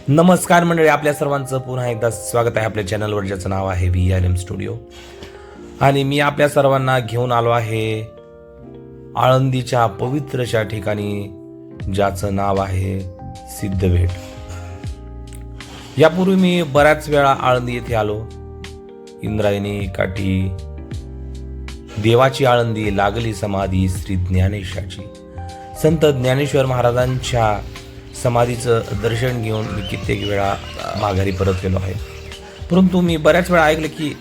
नमस्कार मंडळी, आपल्या सर्वांचं पुन्हा एकदा स्वागत आहे आपल्या चॅनलवर, ज्याचं नाव आहे VRM स्टुडिओ. आणि मी आपल्या सर्वांना घेऊन आलो आहे आळंदीच्या पवित्रशा ठिकाणी, ज्याचं नाव आहे सिद्धभेट. यापूर्वी मी बऱ्याच वेळा आळंदी येथे आलो. इंद्रायणी काठी देवाची आळंदी, लागली समाधी श्री ज्ञानेशाची. संत ज्ञानेश्वर महाराजांच्या समाधीचं दर्शन घेऊन मी कित्येक वेळा माघारी परतलेलो आहे. परंतु मी बऱ्याच वेळा ऐकलं की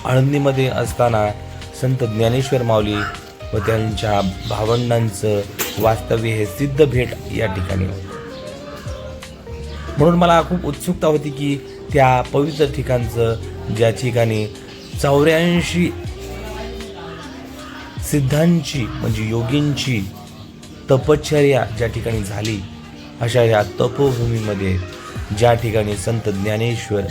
आळंदीमध्ये असताना संत ज्ञानेश्वर माऊली व त्यांच्या भावंडांचं वास्तव्य हे सिद्धभेट या ठिकाणी. म्हणून मला खूप उत्सुकता होती की त्या पवित्र ठिकाणचं, ज्या ठिकाणी 84 सिद्धांची म्हणजे योगींची तपश्चर्या ज्या ठिकाणी झाली, अशा या तपोभूमीमध्ये ज्या ठिकाणी संत ज्ञानेश्वर,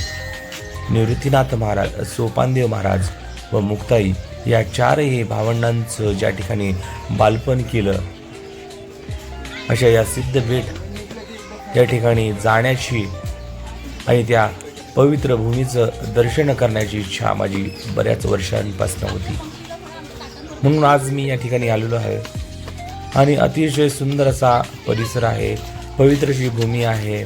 निवृत्तीनाथ महाराज, सोपानदेव महाराज व मुक्ताई या चारही भावंडांचं ज्या ठिकाणी बालपण केलं, अशा या सिद्धभेट या ठिकाणी जाण्याची आणि त्या पवित्र भूमीचं दर्शन करण्याची इच्छा माझी बऱ्याच वर्षांपासून होती. म्हणून आज मी या ठिकाणी आलेलो आहे. आणि अतिशय सुंदर असा परिसर आहे, पवित्र अशी भूमी आहे.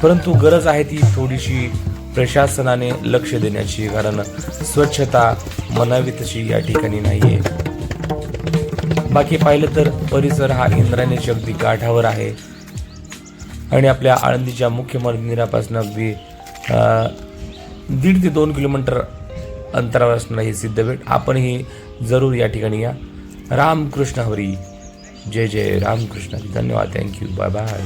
परंतु गरज आहे ती थोडीशी प्रशासनाने लक्ष देण्याची, कारण स्वच्छता म्हणावी तशी या ठिकाणी नाहीये. बाकी पाहिलं तर परिसर हा इंद्रायणीच्या अगदी काठावर आहे आणि आपल्या आळंदीच्या मुख्य मंदिरापासून अगदी 1.5 ते 2 किलोमीटर अंतरावर असणारी ही सिद्धभेट. आपणही जरूर या ठिकाणी या. रामकृष्ण हरी. जय जय रामकृष्ण. धन्यवाद. थँक्यू. Bye bye.